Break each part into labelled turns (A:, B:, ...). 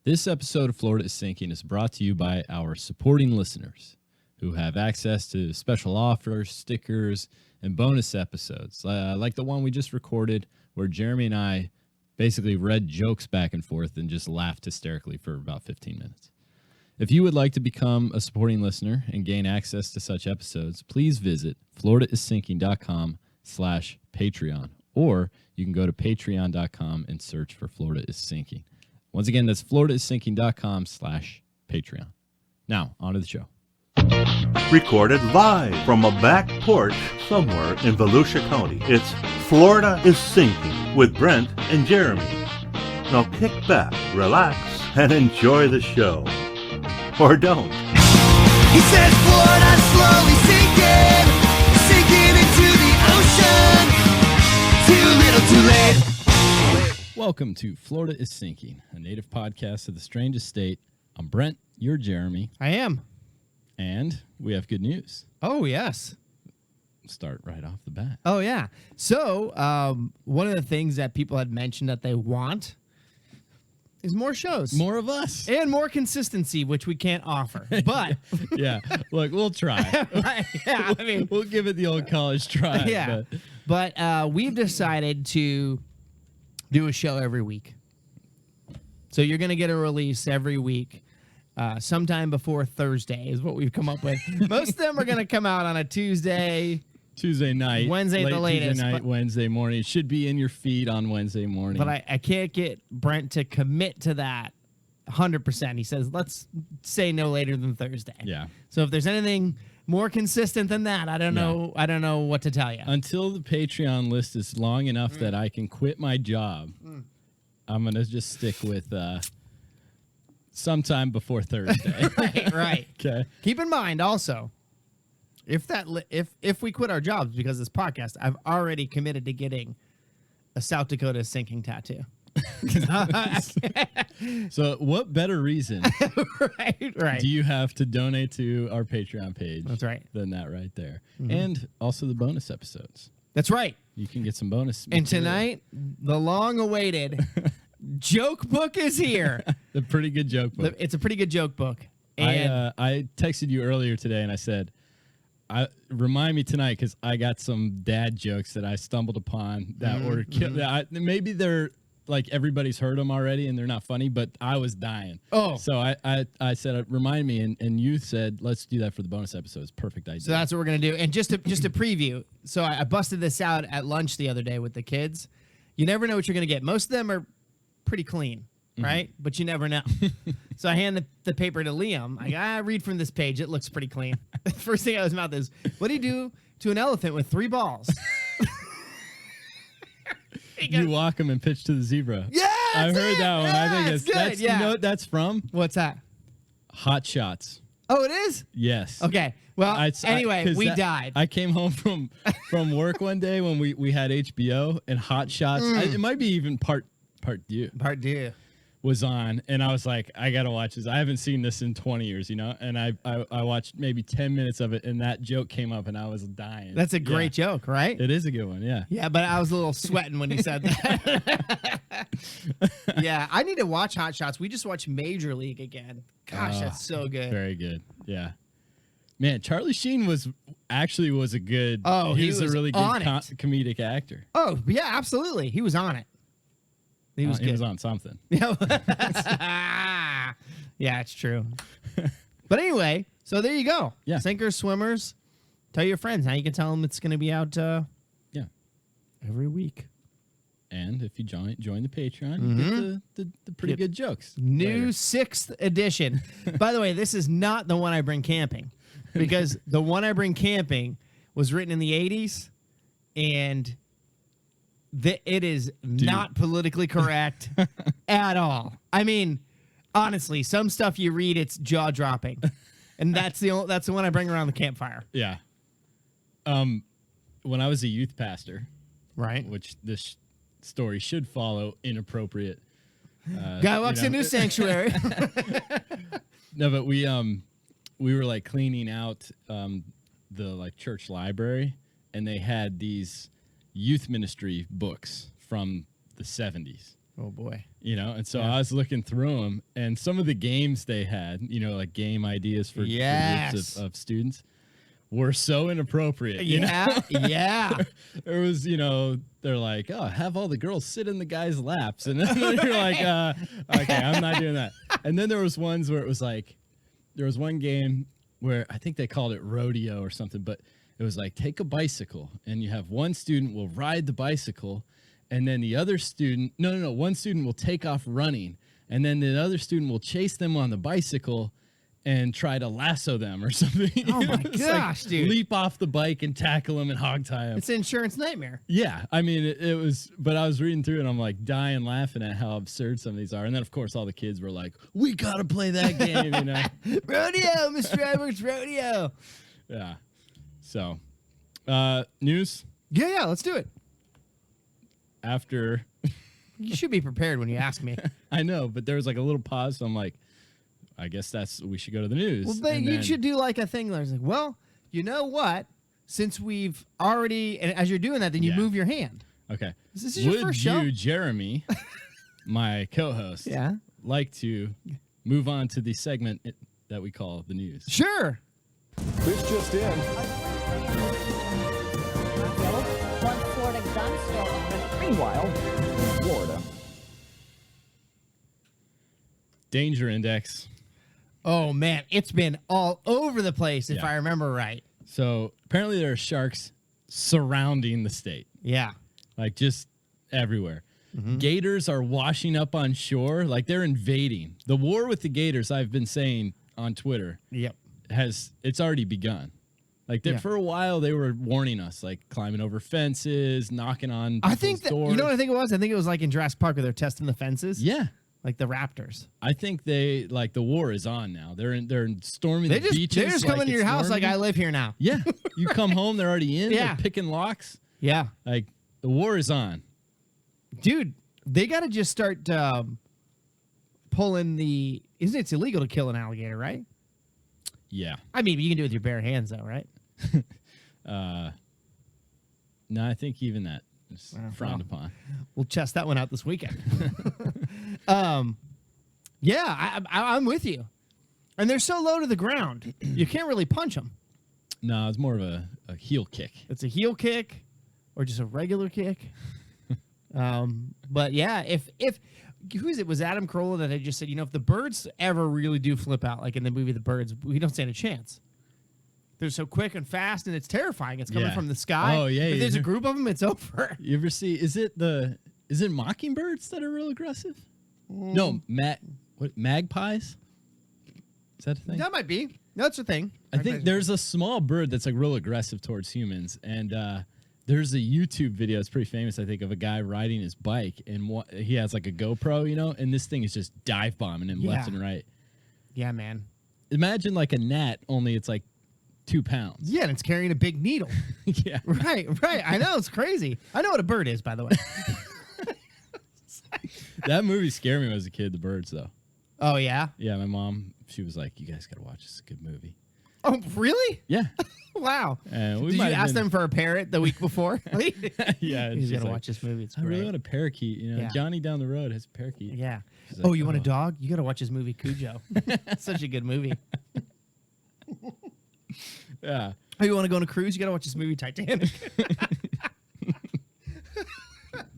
A: This episode of Florida is Sinking is brought to you by our supporting listeners who have access to special offers, stickers, and bonus episodes, like the one we just recorded where Jeremy and I basically read jokes back and forth and just laughed hysterically for about 15 minutes. If you would like to become a supporting listener and gain access to such episodes, please visit floridaissinking.com/Patreon, or you can go to patreon.com and search for Florida is Sinking. Once again, that's floridaissinking.com/Patreon. Now, on to the show.
B: Recorded live from a back porch somewhere in Volusia County. It's Florida is Sinking with Brent and Jeremy. Now kick back, relax, and enjoy the show. Or don't.
C: He says Florida's slowly sinking, sinking into the ocean. Too little, too late.
A: Welcome to Florida is Sinking, a native podcast of the strangest state. I'm Brent, you're Jeremy,
D: I am.
A: and we have good news.
D: Oh, yes.
A: Start right off the bat.
D: Oh, yeah. So, one of the things that people had mentioned that they want is more shows.
A: More of us.
D: And more consistency, which we can't offer. But,
A: Yeah, look, we'll try.
D: right, yeah, I mean,
A: We'll give it the old college try.
D: yeah. But we've decided to do a show every week. So you're going to get a release every week. Sometime before Thursday is what we've come up with. Most of them are going to come out on a Tuesday.
A: Tuesday night.
D: Wednesday at the latest,
A: Tuesday night,
D: but-
A: Wednesday morning. It should be in your feed on Wednesday morning.
D: But I can't get Brent to commit to that 100%. He says, let's say no later than Thursday.
A: Yeah.
D: So if there's anything more consistent than that, I don't know. I don't know what to tell you.
A: Until the Patreon list is long enough that I can quit my job, I'm going to just stick with sometime before Thursday.
D: right.
A: Okay.
D: Keep in mind also, if we quit our jobs because of this podcast, I've already committed to getting a South Dakota sinking tattoo.
A: So what better reason
D: right.
A: do you have to donate to our Patreon page?
D: That's right.
A: Than that right there. And also the bonus episodes.
D: That's right.
A: You can get some bonus
D: And
A: material.
D: tonight, the long-awaited joke book is here.
A: The pretty good joke book.
D: It's a pretty good joke book. And
A: I texted you earlier today and I said, remind me tonight because I got some dad jokes that I stumbled upon that were maybe they're like everybody's heard them already and they're not funny, but I was dying.
D: Oh.
A: So I said, remind me, and you said, let's do that for the bonus episodes. Perfect idea.
D: so that's what we're going to do. And just to preview, so I busted this out at lunch the other day with the kids. You never know what you're going to get. Most of them are pretty clean, right? But you never know. So I hand the paper to Liam. I read from this page. It looks pretty clean. First thing out of his mouth is, what do you do to an elephant with 3 balls?
A: You walk them and pitch to the zebra.
D: Yeah,
A: I've heard that one. I think
D: it's
A: it's
D: good.
A: that's,
D: Yeah.
A: You know what that's from?
D: What's that?
A: Hot Shots.
D: Oh, it is?
A: Yes.
D: Okay. Well, anyway,
A: 'cause
D: we died.
A: I came home from work one day when we had HBO and Hot Shots. It might be even part two
D: Part two.
A: was on, and I was like, I gotta watch this. I haven't seen this in 20 years, you know. And I watched maybe 10 minutes of it, and that joke came up, and I was dying.
D: That's a great joke, right?
A: It is a good one, yeah.
D: Yeah, but I was a little sweating when you said that. Yeah, I need to watch Hot Shots. We just watched Major League again. Gosh, that's so good.
A: Very good, yeah. Man, Charlie Sheen was a good.
D: Oh,
A: he
D: he
A: was a
D: was
A: really good
D: on it.
A: comedic actor.
D: Oh, yeah, absolutely. He was on it. He was good.
A: He was on something.
D: Yeah, it's true. But anyway, so there you go.
A: Yeah.
D: Sinkers, swimmers. Tell your friends. Now you can tell them it's going to be out
A: Yeah.
D: every week.
A: And if you join the Patreon, you get the pretty good jokes.
D: New
A: later.
D: 6th edition. By the way, this is not the one I bring camping, because the one I bring camping was written in the 80s, and it is not politically correct at all. I mean, honestly, some stuff you read, it's jaw dropping, and that's the one I bring around the campfire.
A: Yeah. When I was a youth pastor,
D: Right.
A: which this story should follow inappropriate.
D: Guy walks into a sanctuary.
A: No, but we were like cleaning out the like church library, and they had these youth ministry books from the 70s.
D: Oh boy.
A: And so I was looking through them, and some of the games they had, like game ideas for groups of students, were so inappropriate.
D: Yeah.
A: There was, they're like, oh, have all the girls sit in the guys' laps. And then you're like, okay, I'm not doing that. And then there was ones where it was like, there was one game where I think they called it rodeo or something, but it was like, take a bicycle and you have one student will ride the bicycle, and then the other student, one student will take off running, and then the other student will chase them on the bicycle and try to lasso them or something.
D: Oh my gosh, dude.
A: Leap off the bike and tackle them and hog tie them.
D: It's an insurance nightmare.
A: Yeah. I mean, it was, but I was reading through it and I'm like dying laughing at how absurd some of these are. And then, of course, all the kids were like, we got to play that game,
D: Rodeo, Mr. Edwards, rodeo.
A: Yeah. So, news?
D: Yeah, let's do it.
A: After.
D: You should be prepared when you ask me.
A: I know, but there was like a little pause. So I'm like, I guess we should go to the news.
D: Well, but you should do like a thing where it's like, well, you know what? Since we've already, and as you're doing that, then you move your hand.
A: Okay.
D: Is this your first show?
A: Would you, Jeremy, my co-host, like to move on to the segment that we call the news?
D: Sure.
E: This just in.
F: One Florida gun store owner.
E: Meanwhile, in Florida.
A: Danger index.
D: Oh, man. It's been all over the place, if I remember right.
A: So apparently there are sharks surrounding the state.
D: Yeah.
A: Like just everywhere. Gators are washing up on shore. Like they're invading. The war with the gators, I've been saying on Twitter, it's already begun. Like for a while, they were warning us, like climbing over fences, knocking on people's doors.
D: You know what I think it was? I think it was like in Jurassic Park where they're testing the fences.
A: Yeah.
D: Like the raptors.
A: I think the war is on now. They're storming the beaches.
D: They're just coming to your house like, I live here now.
A: Yeah. You come home, they're already in. They're picking locks.
D: Yeah.
A: Like the war is on.
D: Dude, they got to just start pulling isn't it's illegal to kill an alligator, right?
A: Yeah.
D: I mean, you can do it with your bare hands though, right?
A: No, I think even that is frowned upon.
D: We'll test that one out this weekend. Yeah, I'm with you. And they're so low to the ground, you can't really punch them.
A: No, it's more of a heel kick.
D: It's a heel kick or just a regular kick. But yeah, if who is it? Was Adam Carolla that had just said, if the birds ever really do flip out, like in the movie The Birds, we don't stand a chance. They're so quick and fast, and it's terrifying. It's coming from the sky.
A: Oh yeah.
D: If there's a group of them, it's over.
A: You ever see? Is it mockingbirds that are real aggressive? No, magpies. Is that a thing?
D: That might be. That's a thing.
A: I think there's a small bird that's like real aggressive towards humans, and there's a YouTube video. It's pretty famous, I think, of a guy riding his bike, and he has like a GoPro, and this thing is just dive bombing him left and right.
D: Yeah, man.
A: Imagine like a gnat, only it's like 2 pounds.
D: Yeah, and it's carrying a big needle.
A: Yeah.
D: Right. I know, it's crazy. I know what a bird is, by the way.
A: That movie scared me when I was a kid, The Birds, though.
D: Oh, yeah?
A: Yeah, my mom, she was like, you guys got to watch this. It's a good movie.
D: Oh, really?
A: Yeah.
D: Wow.
A: Did
D: you ask them for a parrot the week before?
A: Yeah.
D: He's going to watch this movie. It's
A: I
D: great.
A: really want a parakeet. Johnny down the road has a parakeet.
D: Yeah.
A: Like,
D: you want a dog? You got to watch this movie, Cujo. Such a good movie.
A: Yeah.
D: Oh, you want to go on a cruise? You got to watch this movie, Titanic.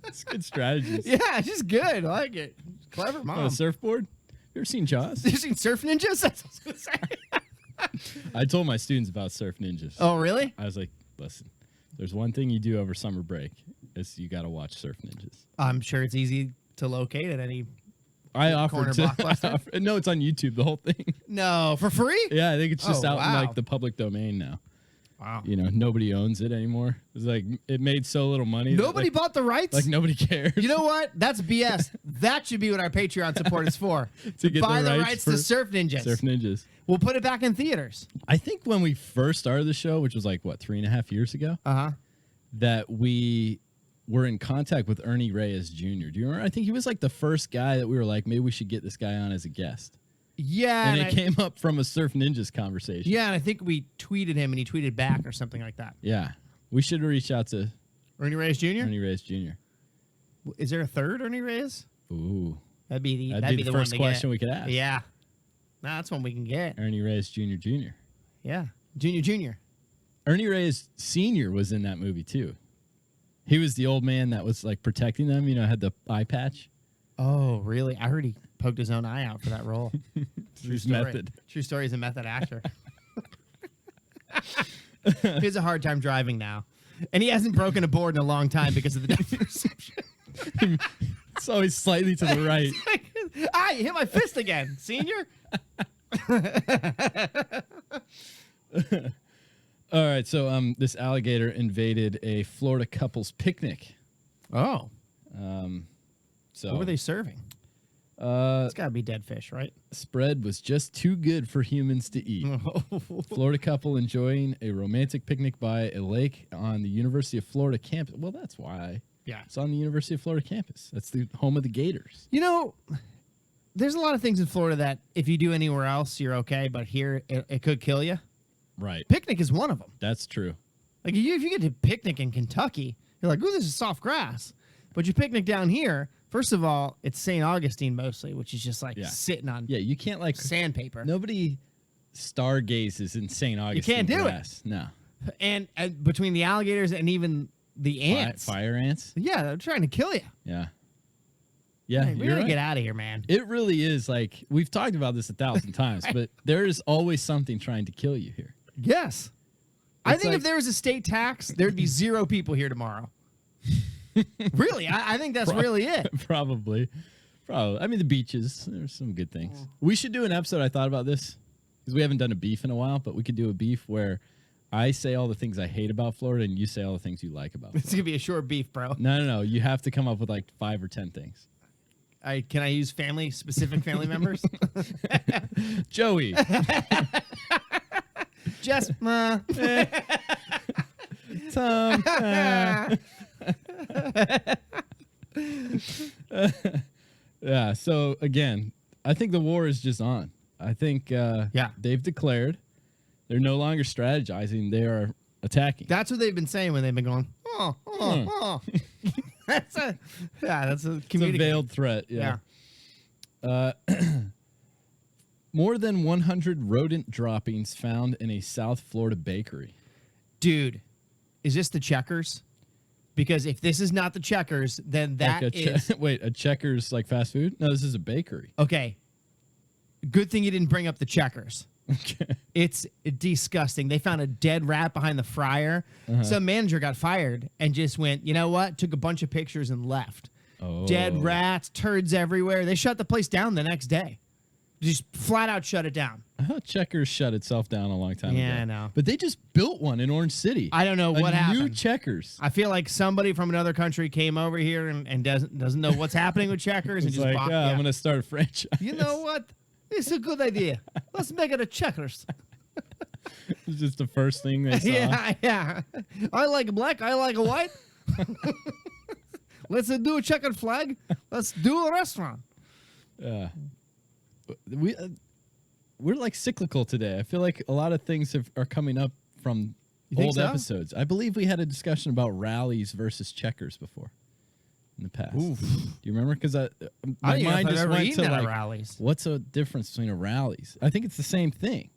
A: It's good strategies.
D: Yeah, it's just good. I like it. Clever mom.
A: On a surfboard? You ever seen Jaws?
D: You seen Surf Ninjas? That's what I was going to say.
A: I told my students about Surf Ninjas.
D: Oh, really?
A: I was like, listen, there's one thing you do over summer break is you got to watch Surf Ninjas.
D: I'm sure it's easy to locate at any
A: I
D: corner
A: offered to.
D: blockbuster.
A: No, it's on YouTube, the whole thing.
D: No, for free?
A: Yeah, I think it's just out in
D: wow.
A: like the public domain now.
D: Wow.
A: Nobody owns it anymore. It's like it made so little money.
D: Nobody bought the rights?
A: Like nobody cares.
D: You know what? That's BS. That should be what our Patreon support is for.
A: To get
D: buy
A: the
D: the
A: rights
D: rights
A: for
D: to Surf Ninjas.
A: Surf Ninjas.
D: We'll put it back in theaters.
A: I think when we first started the show, which was like, 3.5 years ago?
D: Uh-huh.
A: That we were in contact with Ernie Reyes Jr. Do you remember? I think he was like the first guy that we were like, maybe we should get this guy on as a guest.
D: Yeah.
A: And it came up from a Surf Ninjas conversation.
D: Yeah, and I think we tweeted him, and he tweeted back or something like that.
A: Yeah. We should reach out to
D: Ernie Reyes Jr.?
A: Ernie Reyes Jr.
D: Is there a third Ernie Reyes?
A: Ooh.
D: That'd be
A: That'd be the
D: one
A: first
D: to
A: question
D: get.
A: we could ask.
D: Yeah. Nah, that's one we can get.
A: Ernie Reyes Jr.
D: Yeah. Junior.
A: Ernie Reyes Sr. was in that movie too. He was the old man that was like protecting them, had the eye patch.
D: Oh, really? I heard he poked his own eye out for that role. True story.
A: Method.
D: True story. He's a method actor. He has a hard time driving now. And he hasn't broken a board in a long time because of the depth perception.
A: It's always slightly to the right.
D: You hit my fist again, senior.
A: All right, so this alligator invaded a Florida couple's picnic.
D: Oh.
A: So
D: What were they serving? It's got to be dead fish, right?
A: Spread was just too good for humans to eat. Florida couple enjoying a romantic picnic by a lake on the University of Florida campus. Well, that's why.
D: Yeah.
A: It's on the University of Florida campus. That's the home of the Gators.
D: There's a lot of things in Florida that if you do anywhere else, you're okay, but here it could kill you.
A: Right.
D: Picnic is one of them.
A: That's true.
D: Like if you get to picnic in Kentucky, you're like, ooh, this is soft grass. But you picnic down here, first of all, it's St. Augustine mostly, which is just like sitting on
A: Yeah, you can't like
D: sandpaper.
A: Nobody stargazes in St. Augustine.
D: can't do it.
A: grass. No.
D: And between the alligators and even the ants.
A: Fire ants?
D: Yeah, they're trying to kill you.
A: Yeah. Yeah,
D: Hey, we
A: you're
D: gotta
A: right.
D: get out of here, man.
A: It really is like we've talked about this 1,000 times, but there is always something trying to kill you here.
D: Yes. I
A: It's
D: think if
A: like-
D: there was a state tax, there'd be 0 people here tomorrow. Really, I think that's really it.
A: Probably. I mean, the beaches, there's some good things. We should do an episode. I thought about this because we haven't done a beef in a while, but we could do a beef where I say all the things I hate about Florida and you say all the things you like about Florida.
D: It's gonna be a short beef, bro.
A: No. You have to come up with like 5 or 10 things.
D: Can I use specific family members?
A: Joey.
D: Just
A: Tom. Yeah. So again, I think the war is just on. I think they've declared they're no longer strategizing. They are attacking.
D: that's what they've been saying when they've been going. Oh. That's a
A: It's a
D: communication.
A: veiled threat.
D: Yeah.
A: More than 100 rodent droppings found in a South Florida bakery.
D: Dude, is this the Checkers? Because if this is not the Checkers, then that
A: Like
D: is
A: wait, a Checkers like fast food? No, this is a bakery.
D: okay. Good thing you didn't bring up the Checkers.
A: Okay.
D: It's disgusting. They found a dead rat behind the fryer. Some manager got fired and just went, you know what? Took a bunch of pictures and left.
A: Oh.
D: Dead rats, turds everywhere. They shut the place down the next day. Just flat out shut it down.
A: I thought Checkers shut itself down a long time ago.
D: Yeah, I know.
A: But they just built one in Orange City.
D: I don't know what
A: New
D: happened.
A: Checkers.
D: I feel like somebody from another country came over here and doesn't know what's happening with Checkers and
A: It's
D: just
A: like,
D: bought.
A: I'm going to start a franchise.
D: You know what? It's a good idea. Let's make it a Checkers.
A: It's just the first thing they saw.
D: Yeah. I like black. I like white. Let's do a checkered flag. Let's do a restaurant.
A: We're like cyclical today. I feel like a lot of things are coming up from
D: think
A: old
D: so?
A: episodes. I believe we had a discussion about rallies versus Checkers before in the past.
D: Oof.
A: Do you remember? Because
D: I
A: my
D: don't even know
A: mind
D: if I've
A: just
D: ever
A: went
D: eaten
A: to
D: at
A: like,
D: rallies.
A: what's the difference between a rallies? I think it's the same thing.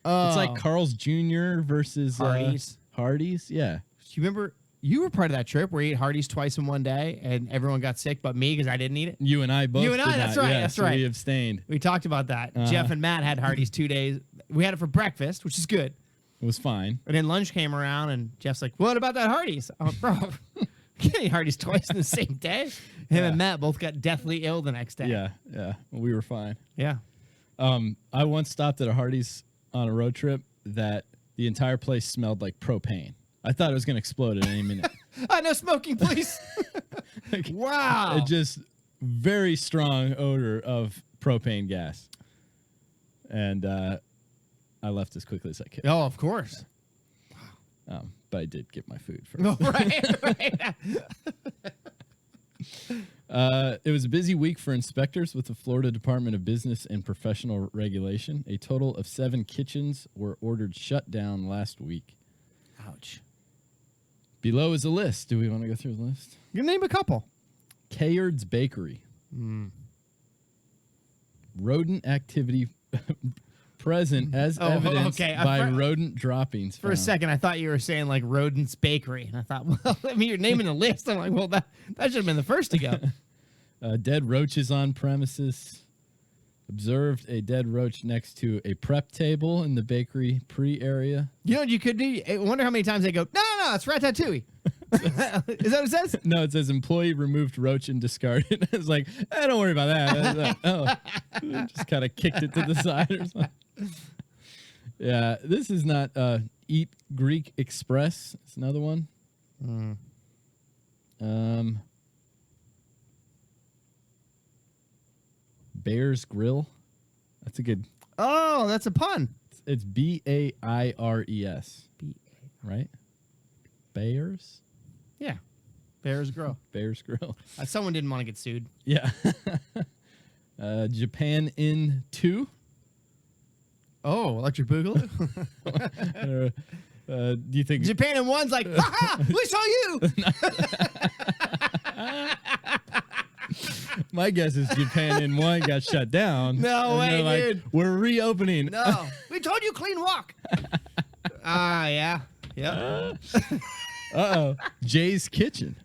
A: It's like Carl's Jr. versus
D: Hardee's.
A: Hardee's, yeah.
D: You remember you were part of that trip where you ate Hardee's twice in one day and everyone got sick but me because I didn't eat it?
A: You and I both.
D: You and I,
A: did
D: that's
A: not.
D: right,
A: Yeah,
D: that's
A: so
D: right.
A: We abstained.
D: We talked about that. Jeff and Matt had Hardee's 2 days. We had it for breakfast, which is good.
A: It was fine.
D: And then lunch came around and Jeff's like, what about that Hardee's? I'm like, bro, you can't eat Hardee's twice in the same day. Him and Matt both got deathly ill the next day.
A: Yeah. We were fine.
D: Yeah.
A: I once stopped at a Hardee's on a road trip that the entire place smelled like propane. I thought it was going to explode at any minute.
D: No smoking, please.
A: Like,
D: Wow.
A: It just very strong odor of propane gas. And I left as quickly as I could.
D: Oh, of course.
A: But I did get my food first.
D: Oh, right.
A: It was a busy week for inspectors with the Florida Department of Business and Professional Regulation. A total of 7 kitchens were ordered shut down last week.
D: Ouch.
A: Below is a list. Do we want to go through the list?
D: You name a couple.
A: Kayard's Bakery. Rodent activity present as evidenced
D: okay.
A: by rodent droppings.
D: For a second, I thought you were saying like Rodent's Bakery, and I thought, well, I mean, you're naming the list. I'm like, well, that should have been the first to go.
A: Dead roaches on premises. Observed a dead roach next to a prep table in the bakery area.
D: You know what you could do? I wonder how many times they go, no, it's Ratatouille. Is that what it says?
A: No, it says employee removed roach and discarded. It's like, don't worry about that. Like, just kind of kicked it to the side or something. Yeah, this is not Eat Greek Express. It's another one. Bear's Grill. That's a good.
D: Oh, that's a pun.
A: It's Baires. Right? Bears?
D: Yeah. Bear's Grill.
A: Bear's Grill.
D: Someone didn't want to get sued.
A: Yeah. Japan in 2.
D: Oh, Electric Boogaloo?
A: Do you think
D: Japan in 1's like, ha, we saw you.
A: My guess is Japan in 1 got shut down.
D: No
A: and
D: way,
A: they're
D: dude.
A: We're reopening.
D: No, we told you clean walk. Yeah. Yep.
A: Uh-oh. Jay's Kitchen.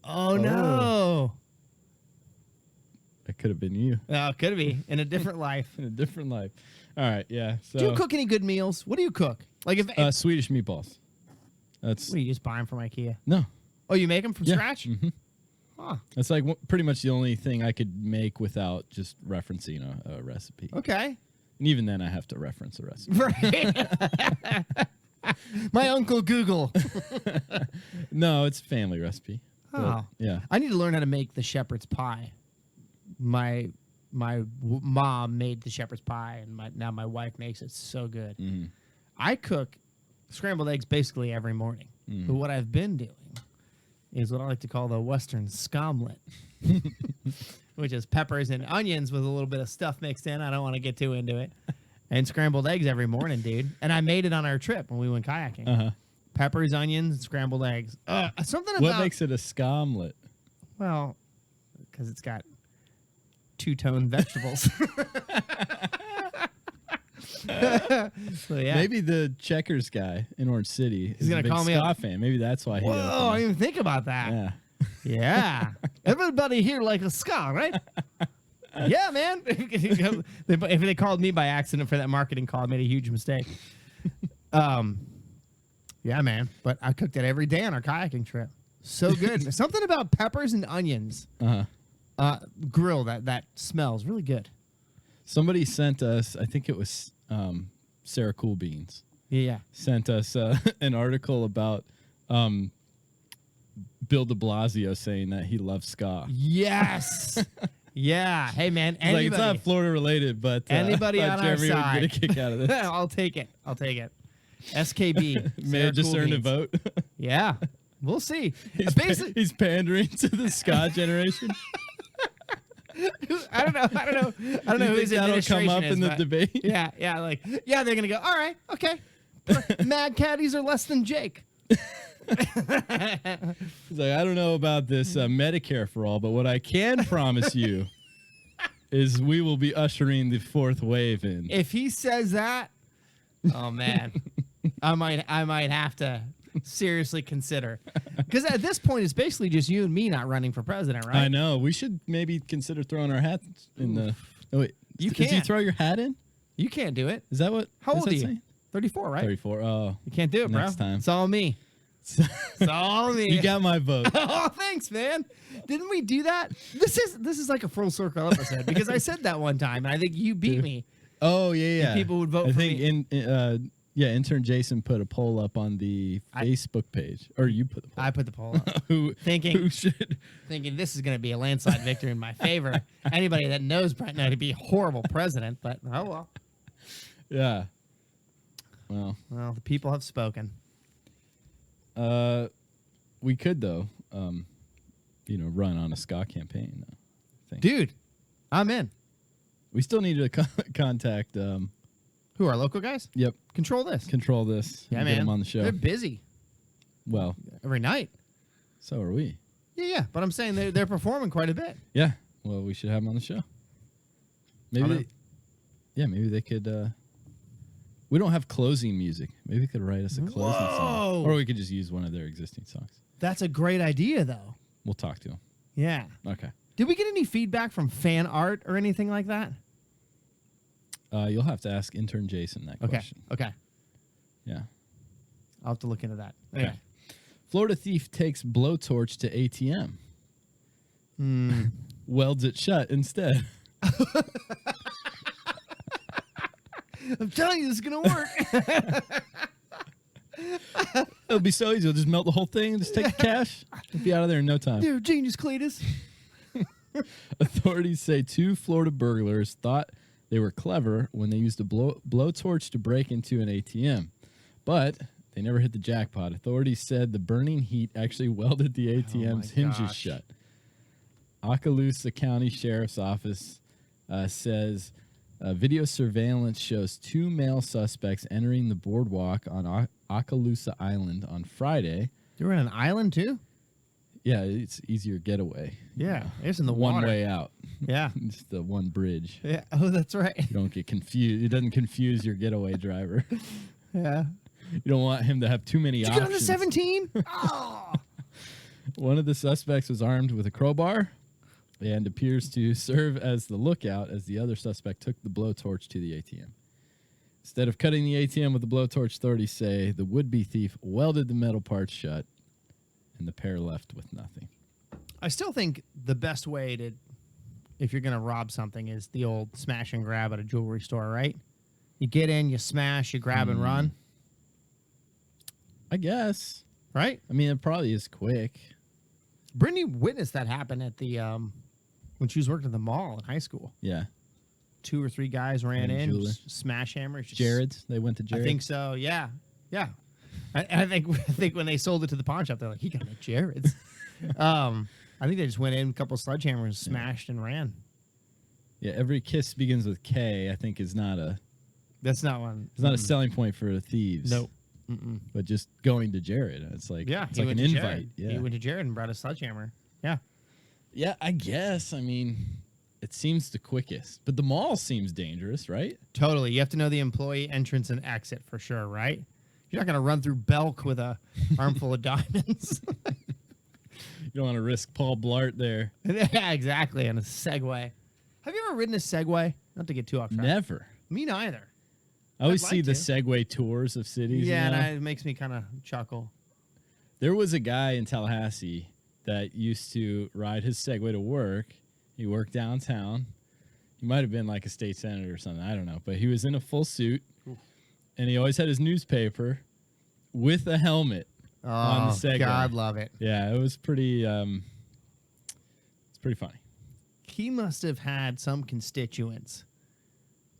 D: Oh, no.
A: That could have been you
D: Oh, could be in a different life.
A: in a different life. All right, yeah. So
D: Do you cook any good meals? What do you cook? Like if
A: Swedish meatballs. That's
D: what, do you just buy them from IKEA?
A: no.
D: Oh, you make them from
A: Yeah.
D: scratch?
A: Mhm.
D: Huh.
A: That's like pretty much the only thing I could make without just referencing a recipe.
D: Okay.
A: And even then, I have to reference a recipe.
D: Right. My Uncle Google.
A: No, it's a family recipe. But,
D: Oh.
A: yeah.
D: I need to learn how to make the shepherd's pie. My mom made the shepherd's pie, and now my wife makes it so good.
A: Mhm.
D: I cook scrambled eggs basically every morning. But what I've been doing is what I like to call the Western scomlet, which is peppers and onions with a little bit of stuff mixed in. I don't want to get too into it. And scrambled eggs every morning, dude. And I made it on our trip when we went kayaking.
A: Uh-huh.
D: Peppers, onions, and scrambled eggs. Something about...
A: What makes it a scomlet?
D: Well, because it's got two-tone vegetables. So, yeah.
A: Maybe the Checkers guy in Orange City is
D: gonna
A: a big
D: call me
A: ska
D: up.
A: fan. Maybe that's why he.
D: Whoa, I didn't even think about that.
A: Yeah.
D: Yeah. Everybody here like a ska, right? Yeah, man. If they called me by accident for that marketing call, I made a huge mistake. Yeah, man. But I cooked it every day on our kayaking trip. So good. Something about peppers and onions. Grill that smells really good.
A: Somebody sent us. I think it was Sarah Cool Beans.
D: Yeah.
A: Sent us an article about Bill de Blasio saying that he loves ska.
D: Yes. Yeah. Hey, man.
A: It's like, it's not Florida related, but
D: anybody
A: I thought
D: on our
A: Jeremy
D: side.
A: would get a kick out of this.
D: I'll take it. SKB.
A: May
D: Sarah
A: I just
D: Cool
A: earn a
D: Beans.
A: vote?
D: Yeah. We'll see.
A: He's, he's pandering to the ska generation.
D: I don't know
A: Do
D: who
A: you
D: his
A: think that'll
D: administration
A: come up
D: is,
A: in the
D: but
A: debate?
D: Yeah, they're gonna go. All right, okay. Mad caddies are less than Jake.
A: He's like, I don't know about this Medicare for all, but what I can promise you is we will be ushering the fourth wave in.
D: If he says that, oh man, I might have to seriously consider, because at this point it's basically just you and me not running for president, right?
A: I know. We should maybe consider throwing our hats in the. Oh wait,
D: You
A: Did you
D: can't.
A: throw your hat in?
D: You can't do it.
A: Is that what?
D: How
A: is
D: old
A: that
D: are you?
A: saying?
D: 34, right?
A: 34. Oh,
D: You can't do it, bro.
A: Next time.
D: It's all me. It's all me.
A: you got my vote.
D: Oh, thanks, man. Didn't we do that? This is like a full circle episode, because I said that one time, and I think you beat me.
A: Oh yeah.
D: people would vote
A: I
D: for
A: think
D: me.
A: intern Jason put a poll up on the Facebook page, or you put the poll.
D: I put the poll up,
A: who
D: thinking
A: should?
D: this is going to be a landslide victory in my favor. Anybody that knows Brent know to be a horrible president, but oh well.
A: Yeah. Well,
D: The people have spoken.
A: we could though, run on a ska campaign. Though, I think.
D: Dude, I'm in.
A: We still need to contact.
D: Who are local guys?
A: Yep.
D: Control this.
A: Control this.
D: Yeah,
A: and
D: man.
A: Get them on the show.
D: They're busy
A: Well,
D: every night.
A: so are we.
D: Yeah, but I'm saying they're performing quite a bit.
A: Yeah. Well, we should have them on the show. Maybe maybe they could we don't have closing music. Maybe they could write us a closing song. Or we could just use one of their existing songs.
D: That's a great idea, though.
A: We'll talk to them.
D: Yeah.
A: Okay.
D: Did we get any feedback from fan art or anything like that?
A: You'll have to ask intern Jason that question.
D: Okay.
A: Yeah.
D: I'll have to look into that. Anyway.
A: Okay. Florida thief takes blowtorch to ATM. Welds it shut instead.
D: I'm telling you, this is going to work.
A: It'll be so easy. You'll just melt the whole thing and just take the cash. It'll be out of there in no time.
D: You're a genius, Cletus.
A: Authorities say 2 Florida burglars thought they were clever when they used a blowtorch to break into an ATM. But they never hit the jackpot. Authorities said the burning heat actually welded the ATM's hinges shut. Okaloosa County Sheriff's Office says video surveillance shows 2 male suspects entering the boardwalk on Okaloosa Island on Friday.
D: You were on an island, too?
A: Yeah, it's easier getaway.
D: Yeah, it's in the
A: one
D: water.
A: way out.
D: Yeah.
A: It's the one bridge.
D: Yeah. Oh, that's right.
A: You don't get confused. It doesn't confuse your getaway driver.
D: Yeah.
A: You don't want him to have too many
D: Did you
A: options.
D: get on the 17? Oh.
A: One of the suspects was armed with a crowbar and appears to serve as the lookout as the other suspect took the blowtorch to the ATM. Instead of cutting the ATM with the blowtorch, authorities say the would-be thief welded the metal parts shut, and the pair left with nothing.
D: I still think the best way to, if you're going to rob something, is the old smash and grab at a jewelry store, right? You get in, you smash, you grab and run.
A: I guess.
D: Right?
A: I mean, it probably is quick.
D: Brittany witnessed that happen at the, when she was working at the mall in high school.
A: Yeah.
D: 2 or 3 guys ran in,
A: jeweler.
D: smash hammers.
A: Jared's? They went to Jared's?
D: I think so, yeah. Yeah. I think when they sold it to the pawn shop, they're like, he got it at Jared's. I think they just went in, a couple sledgehammers, smashed and ran.
A: Yeah, every kiss begins with K, I think is not a...
D: That's not one.
A: It's not a selling point for thieves.
D: Nope.
A: But just going to Jared, it's like
D: Yeah,
A: it's
D: he
A: like an
D: went to
A: invite.
D: Jared.
A: Yeah,
D: He went to Jared and brought a sledgehammer. Yeah.
A: yeah, I guess. I mean, it seems the quickest, but the mall seems dangerous, right?
D: Totally. You have to know the employee entrance and exit for sure, right? You're not going to run through Belk with a armful of diamonds.
A: You don't want to risk Paul Blart there.
D: Yeah, exactly. And a Segway. Have you ever ridden a Segway? Not to get too off track.
A: Never.
D: Me neither.
A: I always
D: I'd
A: see
D: like
A: the
D: to.
A: Segway tours of cities.
D: Yeah,
A: you know?
D: and it makes me kind of chuckle.
A: There was a guy in Tallahassee that used to ride his Segway to work. He worked downtown. He might have been like a state senator or something. I don't know. But he was in a full suit, and he always had his newspaper with a helmet on the Segway.
D: God love it.
A: Yeah, it was pretty. It's pretty funny.
D: He must have had some constituents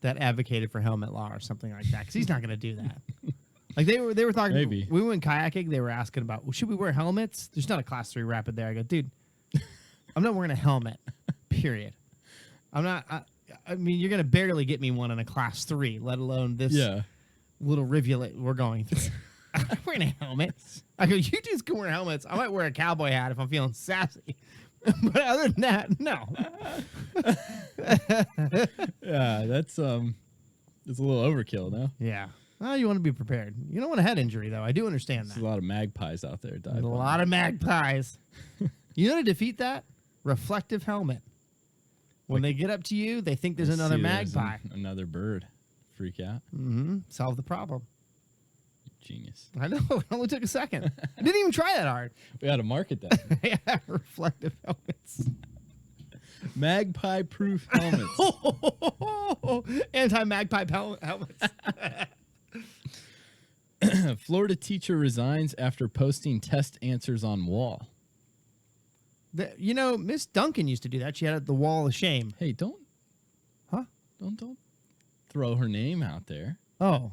D: that advocated for helmet law or something like that, because he's not going to do that. Like they were talking.
A: Maybe.
D: We went kayaking. They were asking about, well, should we wear helmets? There's not a class 3 rapid there. I go, dude, I'm not wearing a helmet. Period. I'm not. I mean, you're going to barely get me one in a class 3, let alone this little rivulet we're going through. I'm not wearing a helmet. I go, you dudes can wear helmets. I might wear a cowboy hat if I'm feeling sassy. But other than that, no.
A: Yeah, that's a little overkill, no?
D: Yeah. Well, you want to be prepared. You don't want a head injury, though. I do understand
A: There's
D: that.
A: a lot of magpies out there.
D: There's a lot of magpies. You know how to defeat that? Reflective helmet. When they get up to you, they think there's another magpie.
A: Another bird. Freak out.
D: Mm-hmm. Solve the problem.
A: Genius.
D: I know. It only took a second. I didn't even try that hard.
A: We had to market that.
D: Yeah, reflective helmets.
A: Magpie-proof helmets.
D: Anti-magpie helmets.
A: Florida teacher resigns after posting test answers on wall.
D: You know, Miss Duncan used to do that. She had the wall of shame.
A: Hey, don't throw her name out there.
D: Oh.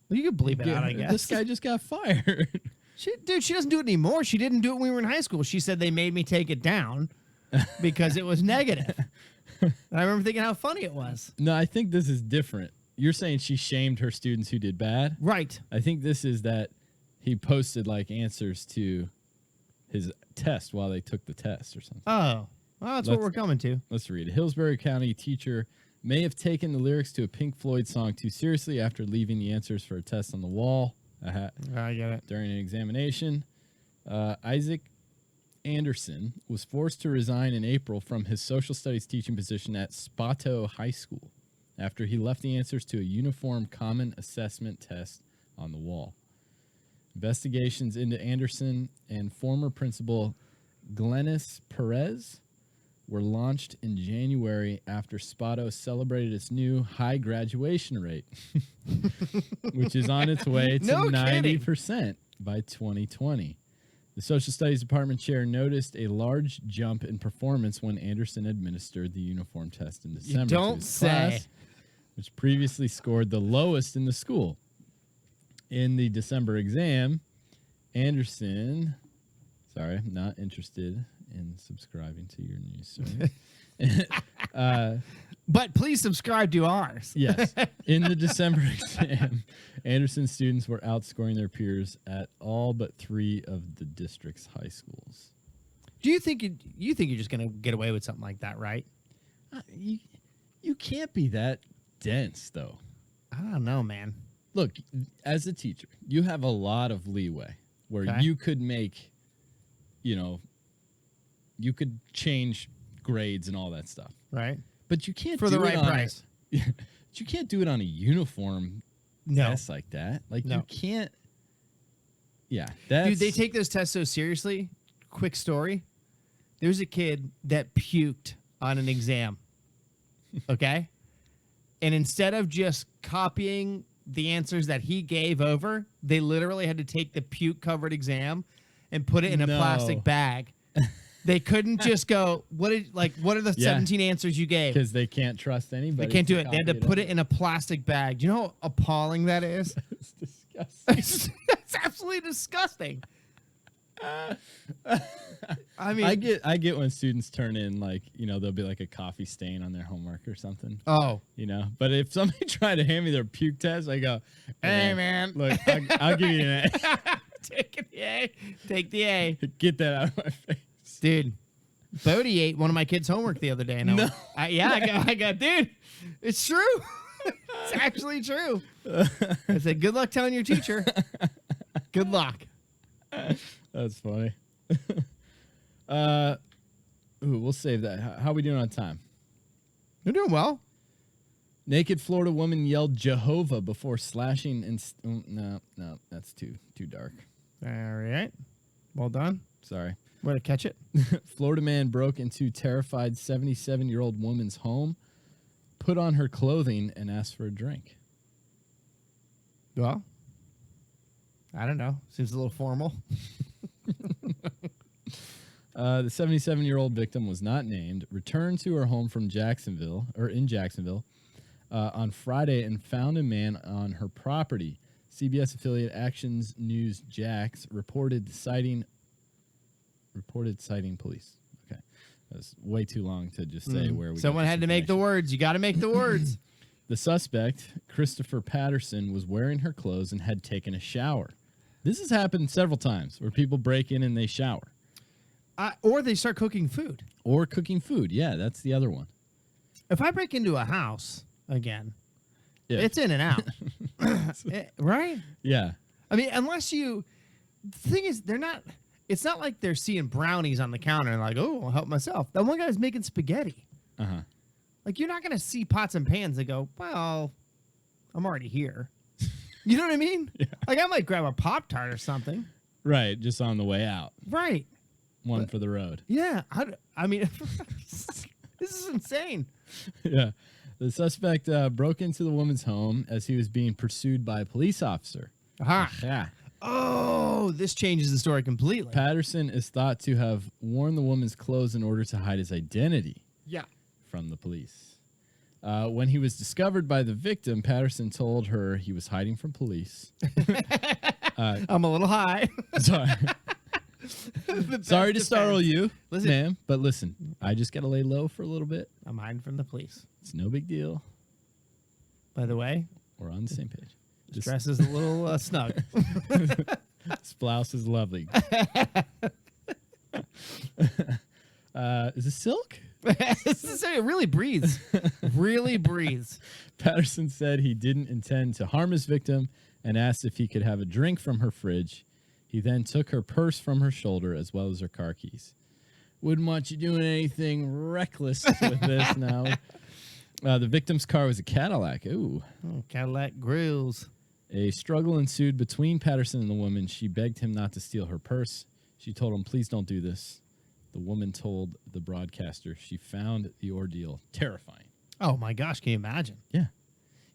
D: Well, you could bleep it out, I guess.
A: This guy just got fired.
D: She doesn't do it anymore. She didn't do it when we were in high school. She said they made me take it down because it was negative. And I remember thinking how funny it was.
A: No, I think this is different. You're saying she shamed her students who did bad?
D: Right.
A: I think this is that he posted like answers to his test while they took the test or something.
D: Oh. Well, that's what we're coming to.
A: Let's read. A Hillsborough County teacher may have taken the lyrics to a Pink Floyd song too seriously after leaving the answers for a test on the wall
D: I get it.
A: during an examination. Isaac Anderson was forced to resign in April from his social studies teaching position at Spato High School after he left the answers to a uniform common assessment test on the wall. Investigations into Anderson and former principal Glennis Perez were launched in January after Spato celebrated its new high graduation rate, which is on its way to
D: No kidding.
A: 90% by 2020. The Social Studies Department chair noticed a large jump in performance when Anderson administered the uniform test in December. to
D: don't
A: his
D: say.
A: class, which previously scored the lowest in the school. In the December exam, Anderson, sorry, I'm not interested in subscribing to your news story.
D: But please subscribe to ours.
A: Yes. In the December exam, Anderson students were outscoring their peers at all but 3 of the district's high schools.
D: Do you think you're just gonna get away with something like that, right?
A: You can't be that dense, though.
D: I don't know, man.
A: Look, as a teacher, you have a lot of leeway where
D: Okay.
A: you could make, you could change grades and all that stuff.
D: Right?
A: But you can't
D: For
A: do
D: the
A: it
D: right
A: on
D: price.
A: but you can't do it on a uniform
D: No.
A: test like that. Like
D: No.
A: you can't. Yeah, that's
D: Dude, they take those tests so seriously. Quick story. There's a kid that puked on an exam. Okay? And instead of just copying the answers that he gave over, they literally had to take the puke covered exam and put it in a
A: No.
D: plastic bag. They couldn't just go, what are the
A: Yeah.
D: 17 answers you gave?
A: because they can't trust anybody.
D: They can't do
A: to
D: it. They had
A: copy
D: to put it in a plastic bag. Do you know how appalling that is?
A: It's disgusting.
D: It's absolutely disgusting. I mean,
A: I get when students turn in there'll be like a coffee stain on their homework or something.
D: oh,
A: But if somebody tried to hand me their puke test, I go,
D: hey man,
A: look, I'll give you an A.
D: take the A. Take the A.
A: Get that out of my face.
D: Dude, Bodie ate one of my kids' homework the other day. And
A: No.
D: I go, dude, it's true. It's actually true. I said, good luck telling your teacher. Good luck.
A: That's funny. We'll save that. How are we doing on time?
D: You're doing well.
A: Naked Florida woman yelled Jehovah before slashing and no, that's too dark.
D: All right. Well done.
A: Sorry.
D: Way to catch it.
A: Florida man broke into terrified 77-year-old woman's home, put on her clothing, and asked for a drink.
D: Well, I don't know. Seems a little formal.
A: The 77-year-old victim was not named, returned to her home from Jacksonville on Friday and found a man on her property. CBS affiliate Actions News Jax reported citing police. Okay. That's way too long to just say where we
D: Someone
A: got
D: had
A: this
D: to make the
A: information.
D: words. You got to make the words.
A: The suspect, Christopher Patterson, was wearing her clothes and had taken a shower. This has happened several times where people break in and they shower.
D: Or they start cooking food.
A: Or cooking food. Yeah, that's the other one.
D: If I break into a house again,
A: Yeah.
D: it's in and out. Right?
A: Yeah.
D: I mean, unless you. The thing is, it's not like they're seeing brownies on the counter and like, oh, I'll help myself. That one guy's making spaghetti.
A: Uh-huh.
D: Like, you're not going to see pots and pans that go, well, I'm already here. You know what I mean? Yeah. Like, I might grab a Pop-Tart or something.
A: Right, just on the way out.
D: Right.
A: One for the road.
D: Yeah. I mean, this is insane.
A: Yeah. The suspect broke into the woman's home as he was being pursued by a police officer.
D: Aha.
A: Yeah.
D: Oh, this changes the story completely.
A: Patterson is thought to have worn the woman's clothes in order to hide his identity
D: Yeah.
A: from the police. When he was discovered by the victim, Patterson told her he was hiding from police.
D: I'm a little high.
A: Sorry. Sorry to startle you,
D: Listen.
A: ma'am, but listen, I just got to lay low for a little bit.
D: I'm hiding from the police.
A: It's no big deal.
D: By the way,
A: We're on the same page.
D: this dress is a little snug.
A: This blouse is lovely. Is it silk?
D: It really breathes. Really breathes.
A: Patterson said he didn't intend to harm his victim and asked if he could have a drink from her fridge. He then took her purse from her shoulder as well as her car keys. Wouldn't want you doing anything reckless with this now. The victim's car was a Cadillac. Ooh.
D: Oh, Cadillac grills.
A: A struggle ensued between Patterson and the woman. She begged him not to steal her purse. She told him, please don't do this. The woman told the broadcaster she found the ordeal terrifying.
D: Oh, my gosh. Can you imagine?
A: Yeah.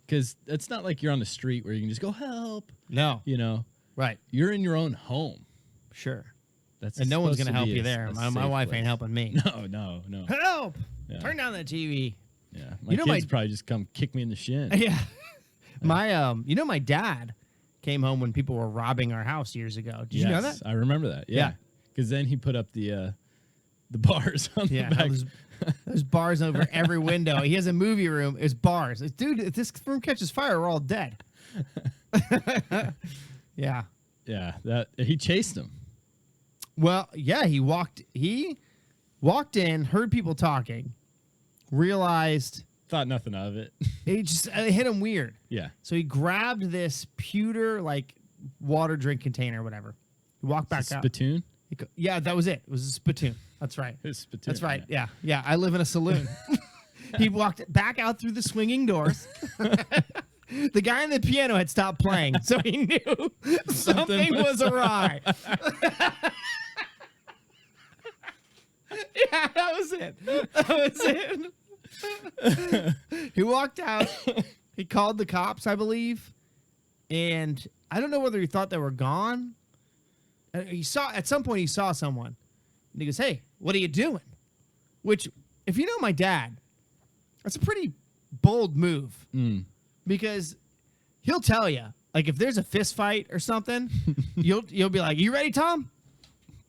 A: Because it's not like you're on the street where you can just go, help.
D: No.
A: You know,
D: Right.
A: you're in your own home.
D: Sure.
A: That's
D: And no one's
A: supposed
D: going to help
A: be
D: you
A: a-
D: there.
A: a
D: My
A: safe
D: wife
A: place.
D: ain't helping me.
A: No.
D: Help!
A: Yeah.
D: Turn down that TV.
A: Yeah.
D: You know,
A: kids
D: my-
A: probably just come kick me in the shin.
D: Yeah. My dad came home when people were robbing our house years ago. Did you know that?
A: I remember that.
D: Yeah.
A: Yeah. Because then he put up the bars on
D: Yeah.
A: the back.
D: There's bars over every window. He has a movie room. It's bars. It's, dude, if this room catches fire, we're all dead. Yeah.
A: Yeah. That he chased him.
D: Well, yeah, he walked in, heard people talking, realized
A: Thought nothing of it.
D: it hit him weird.
A: Yeah.
D: So he grabbed this pewter like water drink container or whatever. He walked back out.
A: Spittoon.
D: Yeah, that was it. It was a spittoon. That's right.
A: His spittoon.
D: That's right. Yeah. I live in a saloon. He walked back out through the swinging doors. The guy on the piano had stopped playing, so he knew something was awry. Yeah, that was it. That was it. He walked out. He called the cops, I believe, and I don't know whether he thought they were gone. He saw at some point he saw someone, and he goes, "Hey, what are you doing?" Which, if you know my dad, that's a pretty bold move because he'll tell you, like, if there's a fist fight or something, you'll be like, "You ready, Tom?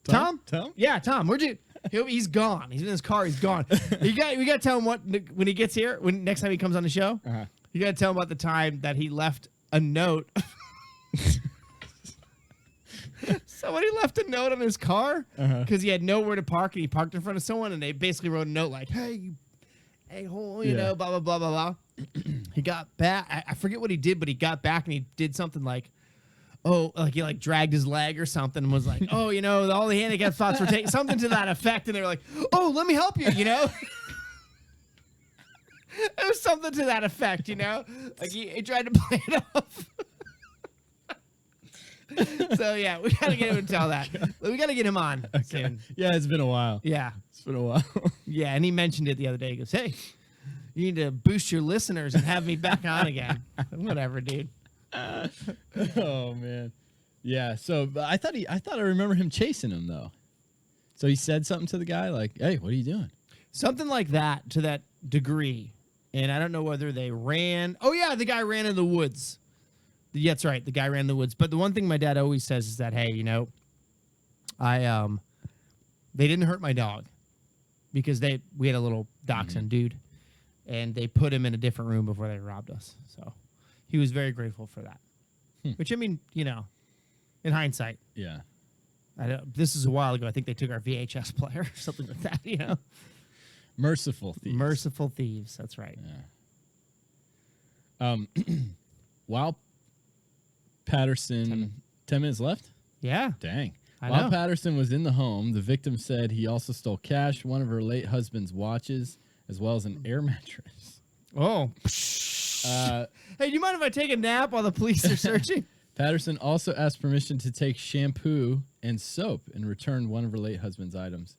D: Tom? Yeah, Tom. Where'd you?" He's gone. He's in his car. He's gone. We got to tell him what when he gets here. When next time he comes on the show, you got to tell him about the time that he left a note. Somebody left a note on his car because he had nowhere to park, and he parked in front of someone, and they basically wrote a note like, "Hey, you a-hole, you know, blah blah blah blah blah." He got back. I forget what he did, but he got back and he did something like, like he like dragged his leg or something and was like, "Oh, you know, all the handicap thoughts were taking something to that effect," and they were like, "Oh, let me help you," you know. It was something to that effect, you know. Like he tried to play it off. So yeah, we gotta get him to tell that. We gotta get him on soon.
A: Yeah, it's been a while.
D: Yeah,
A: It's been a while.
D: yeah, and he mentioned it the other day. He goes, "Hey, you need to boost your listeners and have me back on again." Whatever, dude.
A: Oh man. Yeah. So but I thought I remember him chasing him though. So he said something to the guy like, "Hey, what are you doing?"
D: Something like that to that degree. And I don't know whether they ran. Oh yeah, the guy ran in the woods. Yeah, that's right. The guy ran in the woods. But the one thing my dad always says is that, hey, you know, they didn't hurt my dog because we had a little dachshund dude, and they put him in a different room before they robbed us. So he was very grateful for that. Which, I mean, you know, in hindsight,
A: Yeah.
D: this is a while ago. I think they took our VHS player or something like that. You know,
A: Merciful thieves.
D: merciful thieves. That's right.
A: While Patterson 10 minutes left?
D: Yeah.
A: Dang.
D: I
A: While
D: know.
A: Patterson was in the home, the victim said he also stole cash, one of her late husband's watches, as well as an air mattress.
D: Oh. Hey, do you mind if I take a nap while the police are searching?
A: Patterson also asked permission to take shampoo and soap and returned one of her late husband's items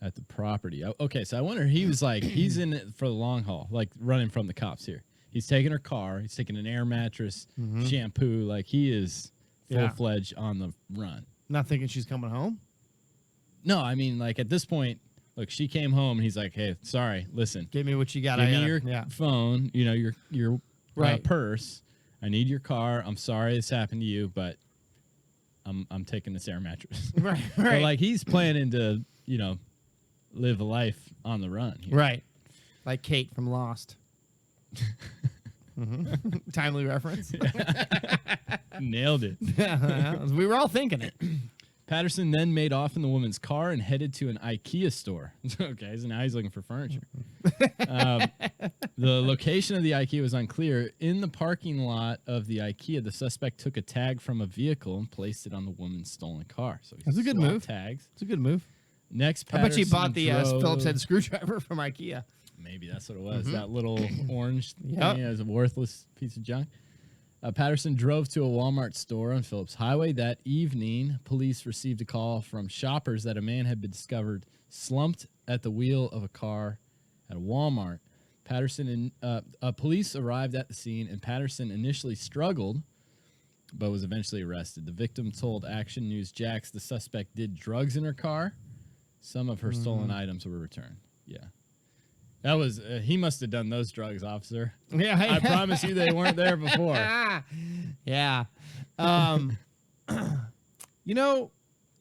A: at the property. Okay, so I wonder, he was like, he's in it for the long haul, like running from the cops here. He's taking her car. He's taking an air mattress, shampoo. Like, he is full-fledged on the run.
D: Not thinking she's coming home?
A: No, I mean, like, at this point, look, she came home, and he's like, hey, sorry, listen.
D: Give me what you got.
A: Give me your phone, you know, your
D: Right.
A: purse. I need your car. I'm sorry this happened to you, but I'm taking this air mattress.
D: Right,
A: So,
D: right.
A: like, he's planning to, you know, live a life on the run. here.
D: Right. Like Kate from Lost. Timely reference.
A: Nailed it.
D: We were all thinking it.
A: Patterson then made off in the woman's car and headed to an IKEA store. Okay, so now he's looking for furniture. The location of the IKEA was unclear. In the parking lot of the IKEA, the suspect took a tag from a vehicle and placed it on the woman's stolen car. So he
D: That's a good
A: swapped
D: move.
A: Tags.
D: It's a good move.
A: Next,
D: I bet you
A: Patterson
D: bought the
A: drove-
D: Phillips head screwdriver from IKEA.
A: Maybe that's what it was. That little orange
D: Yep.
A: thing is a worthless piece of junk. Patterson drove to a Walmart store on Phillips Highway. That evening, police received a call from shoppers that a man had been discovered slumped at the wheel of a car at a Walmart. Police arrived at the scene, and Patterson initially struggled, but was eventually arrested. The victim told Action News Jax the suspect did drugs in her car. Some of her stolen items were returned. Yeah. That was, he must have done those drugs, officer.
D: Yeah,
A: I promise you they weren't there before.
D: Yeah. You know,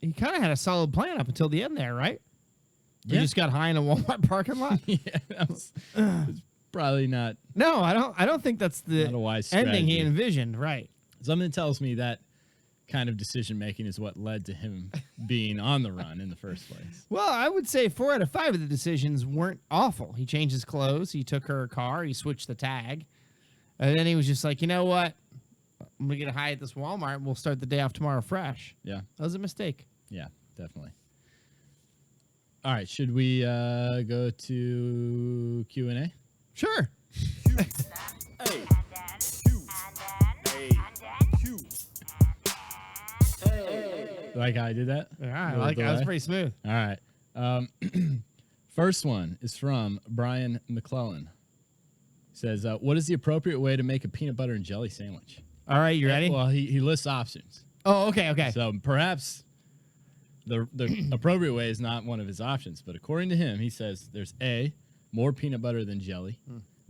D: he kind of had a solid plan up until the end there, right? He
A: Yeah.
D: just got high in a Walmart parking lot.
A: Yeah, that was probably not
D: No, I don't think that's the
A: a wise
D: ending he
A: strategy.
D: envisioned. Right.
A: Something tells me that kind of decision making is what led to him being on the run in the first place.
D: Well, I would say 4 out of 5 of the decisions weren't awful. He changed his clothes. He took her car. He switched the tag. And then he was just like, you know what? I'm going to get high at this Walmart and we'll start the day off tomorrow fresh.
A: Yeah,
D: That was a mistake.
A: yeah, definitely. All right, should we go to Q&A?
D: Sure.
A: Like how I did that?
D: Yeah,
A: Little
D: that was
A: delay?
D: pretty smooth.
A: All right. First one is from Brian McClellan. Says, what is the appropriate way to make a peanut butter and jelly sandwich?
D: All right, you ready?
A: Well, he lists options.
D: Oh, okay.
A: So perhaps the appropriate way is not one of his options. But according to him, he says there's A, more peanut butter than jelly,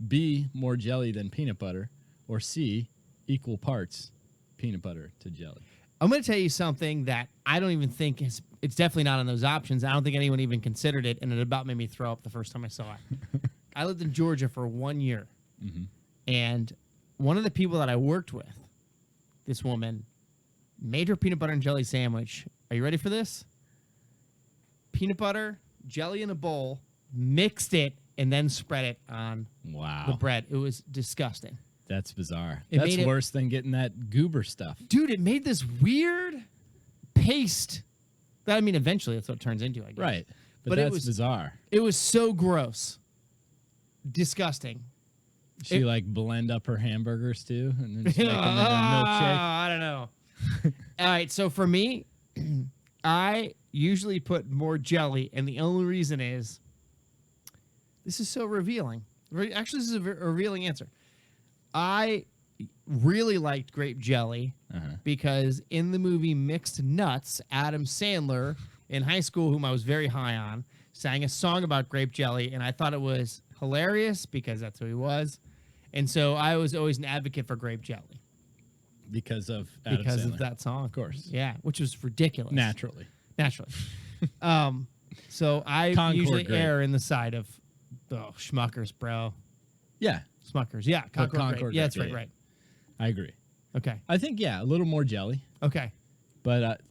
A: B, more jelly than peanut butter, or C, equal parts peanut butter to jelly.
D: I'm going to tell you something that I don't even think it's definitely not on those options. I don't think anyone even considered it, and it about made me throw up the first time I saw it. I lived in Georgia for 1 year, and one of the people that I worked with, this woman, made her peanut butter and jelly sandwich. Are you ready for this? Peanut butter, jelly in a bowl, mixed it, and then spread it on
A: Wow.
D: the bread. It was disgusting.
A: That's bizarre.
D: It
A: That's
D: made it-
A: worse than getting that goober stuff.
D: Dude, it made this weird paste. That, I mean, eventually that's what it turns into, I guess.
A: Right. But
D: But it
A: that's
D: was-
A: bizarre.
D: It was so gross. Disgusting.
A: She like blend up her hamburgers too and then just make them into a milkshake.
D: I don't know. All right, so for me, I usually put more jelly, and the only reason is this is so revealing. Actually, this is a revealing answer. I really liked grape jelly because in the movie Mixed Nuts, Adam Sandler in high school, whom I was very high on, sang a song about grape jelly, and I thought it was hilarious because that's who he was. And so I was always an advocate for grape jelly
A: Because of Adam
D: because
A: Sandler.
D: of that song.
A: Of course.
D: Yeah, which was ridiculous.
A: Naturally.
D: So I
A: Concord
D: usually
A: grape.
D: err in the side of Schmuckers, bro.
A: Yeah,
D: Smuckers. Yeah, Concord, grape.
A: Concord
D: Yeah,
A: grape,
D: that's right,
A: yeah.
D: right.
A: I agree.
D: Okay.
A: I think, yeah, a little more jelly.
D: Okay.
A: But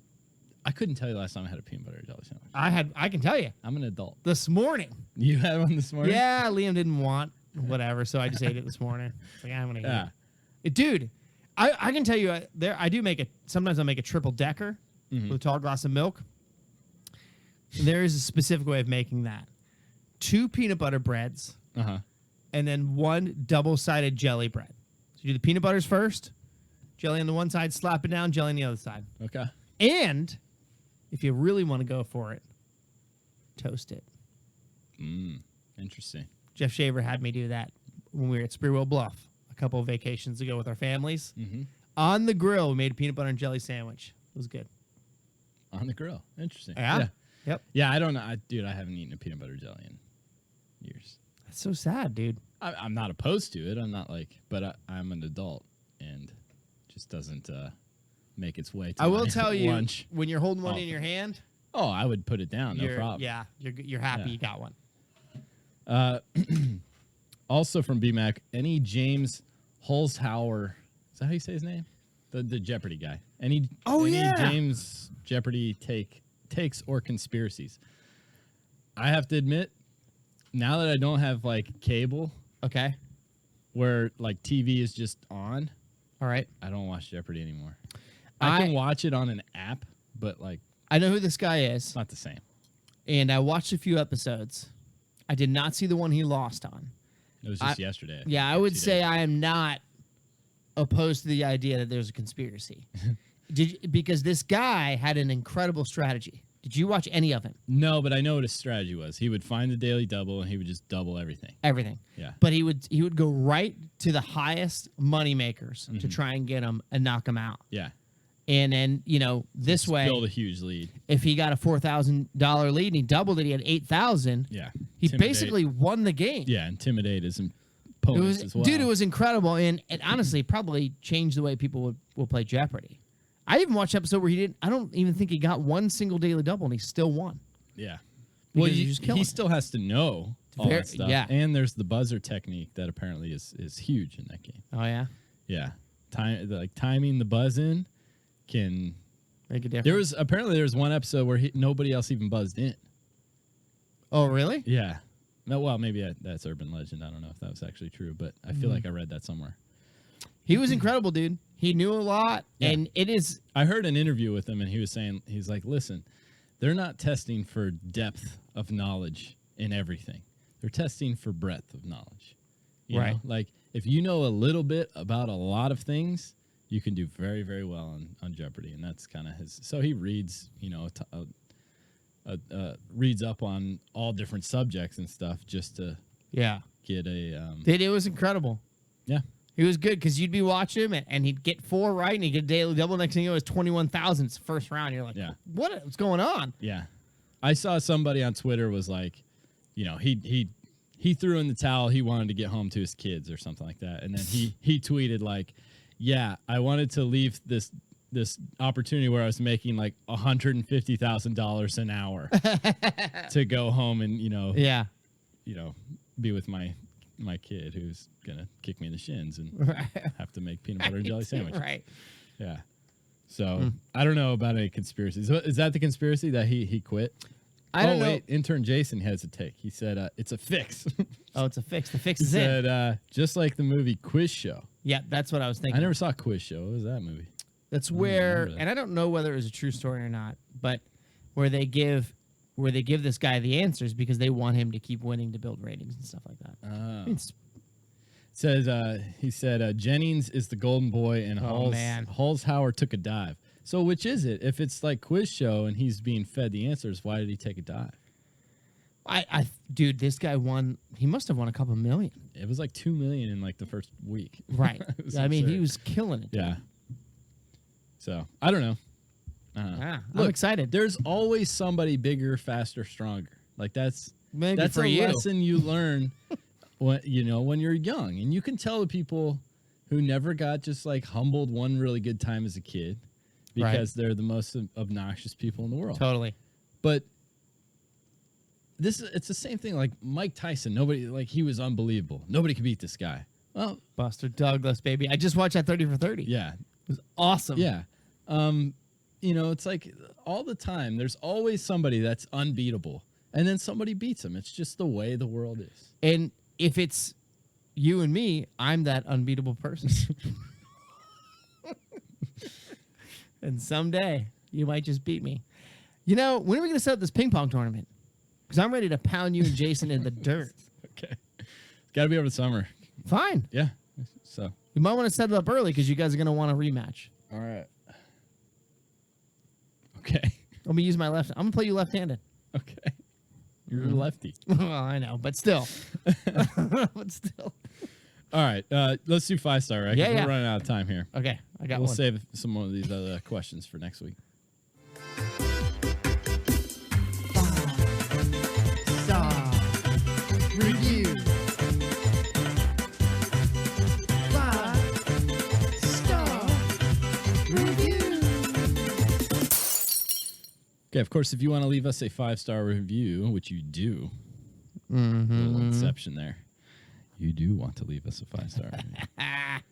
A: I couldn't tell you last time I had a peanut butter jelly sandwich.
D: I can tell you.
A: I'm an adult.
D: This morning.
A: You had one this morning?
D: Yeah, Liam didn't want whatever, so I just ate it this morning. It's like, I'm gonna eat
A: Yeah.
D: it. Dude, I can tell you I do make it. Sometimes I make a triple decker with a tall glass of milk. There is a specific way of making that. 2 peanut butter breads
A: Uh-huh.
D: and then 1 double-sided jelly bread. So you do the peanut butters first, jelly on the one side, slap it down, jelly on the other side.
A: Okay.
D: And if you really want to go for it, toast it.
A: Interesting.
D: Jeff Shaver had me do that when we were at Spearwell Bluff a couple of vacations ago with our families. On the grill, we made a peanut butter and jelly sandwich. It was good.
A: On the grill. Interesting.
D: Yeah? Yep.
A: Yeah, I don't know. Dude, I haven't eaten a peanut butter jelly in years.
D: That's so sad, dude.
A: I'm not opposed to it. I'm not like, but I'm an adult and just doesn't make its way to
D: I will
A: my
D: tell you,
A: lunch.
D: when you're holding one
A: Oh.
D: in your hand,
A: Oh, I would put it down. No
D: you're,
A: problem.
D: yeah, you're happy
A: Yeah.
D: you got one.
A: Also from BMAC, any James Holzhauer, is that how you say his name? The Jeopardy guy. Any
D: yeah.
A: James Jeopardy takes or conspiracies. I have to admit, now that I don't have like cable
D: Okay.
A: where like TV is just on,
D: All right.
A: I don't watch Jeopardy anymore. I can watch it on an app, but like
D: I know who this guy is,
A: it's not the same.
D: and I watched a few episodes. I did not see the one he lost on.
A: It was just yesterday.
D: Yeah, I would say I am not opposed to the idea that there's a conspiracy. Because this guy had an incredible strategy. Did you watch any of him?
A: No, but I know what his strategy was. He would find the daily double and he would just double everything.
D: Everything.
A: Yeah.
D: But he would go right to the highest money makers to try and get them and knock them out.
A: Yeah.
D: And then, this
A: Just
D: way,
A: build a huge lead.
D: if he got a $4,000 lead and he doubled it, he had 8,000.
A: Yeah.
D: He
A: Intimidate.
D: basically won the game.
A: Yeah, intimidate his
D: It
A: opponents
D: was,
A: as well.
D: dude, it was incredible, and it honestly probably changed the way people will play Jeopardy. I even watched an episode where I don't even think he got one single daily double, and he still won.
A: Yeah.
D: Because
A: Well,
D: he's just killing
A: he
D: it.
A: still has to know all
D: Very-
A: that stuff.
D: yeah.
A: And there's the buzzer technique that apparently is huge in that game.
D: Oh, yeah?
A: Yeah. Timing the buzz in can.
D: Make a difference.
A: There was one episode where nobody else even buzzed in.
D: Oh, really?
A: Yeah. No, well, maybe that's urban legend. I don't know if that was actually true, but I feel like I read that somewhere.
D: He was incredible, dude. He knew a lot,
A: Yeah.
D: and it is...
A: I heard an interview with him, and he was saying, he's like, listen, they're not testing for depth of knowledge in everything. They're testing for breadth of knowledge. You
D: Right.
A: know? Like, if you know a little bit about a lot of things, you can do very, very well on Jeopardy. And that's kind of his. So he reads, reads up on all different subjects and stuff just to
D: Yeah.
A: get a.
D: Dude, it was incredible.
A: Yeah.
D: He was good because you'd be watching him, and he'd get 4 right, and he'd get a daily double. Next thing you know, it's 21,000. It's the first round. You're like,
A: Yeah.
D: what's going on?
A: Yeah. I saw somebody on Twitter was like, he threw in the towel. He wanted to get home to his kids or something like that. And then he tweeted like, yeah, I wanted to leave this opportunity where I was making like $150,000 an hour to go home and,
D: Yeah.
A: be with my kid who's going to kick me in the shins and have to make peanut butter and jelly sandwiches.
D: Right.
A: Yeah. So I don't know about any conspiracies. Is that the conspiracy that he quit?
D: I don't know.
A: Wait, intern Jason has a take. He said it's a fix.
D: Oh, it's a fix. The fix
A: He
D: is in.
A: said just like the movie Quiz Show.
D: Yeah, that's what I was thinking.
A: I never saw Quiz Show. What was that movie?
D: That's where,
A: remember that.
D: and I don't know whether it was a true story or not, but where they give this guy the answers because they want him to keep winning to build ratings and stuff like that. I mean,
A: Says he said Jennings is the golden boy and
D: man.
A: Howard took a dive. So which is it? If it's like Quiz Show and he's being fed the answers, why did he take a dive?
D: Dude, this guy won. He must have won a couple million.
A: It was like $2 million in like the first week.
D: Right.
A: It was
D: I mean, he
A: absurd.
D: was killing it.
A: Yeah. So I don't know.
D: I'm
A: Look,
D: excited.
A: There's always somebody bigger, faster, stronger. Like that's
D: Maybe
A: that's
D: for
A: a
D: you.
A: lesson you learn when you're young, and you can tell the people who never got just like humbled one really good time as a kid because they're the most obnoxious people in the world.
D: Totally.
A: But it's the same thing. Like Mike Tyson, he was unbelievable. Nobody could beat this guy. Well,
D: Buster Douglas, baby. I just watched that 30 for 30.
A: yeah,
D: It was awesome.
A: yeah. It's like all the time. There's always somebody that's unbeatable, and then somebody beats them. It's just the way the world is.
D: And if it's you and me, I'm that unbeatable person. And someday you might just beat me. When are we going to set up this ping pong tournament? Because I'm ready to pound you and Jason in the dirt.
A: Okay, it's got to be over the summer.
D: Fine.
A: Yeah. So.
D: You might want to set it up early because you guys are going to want a rematch.
A: All right. Okay.
D: Let me use my left. I'm going to play you left-handed.
A: Okay. You're a lefty.
D: Well, I know, but still. But still.
A: All right. Let's do 5-star, right? 'Cause
D: Yeah, yeah.
A: We're running out of time here.
D: Okay, I got
A: We'll
D: one.
A: save some more of these other questions for next week.
C: Star review. 5-star review.
A: Okay, of course, if you want to leave us a 5-star review, which you do, little inception there, you do want to leave us a 5-star review.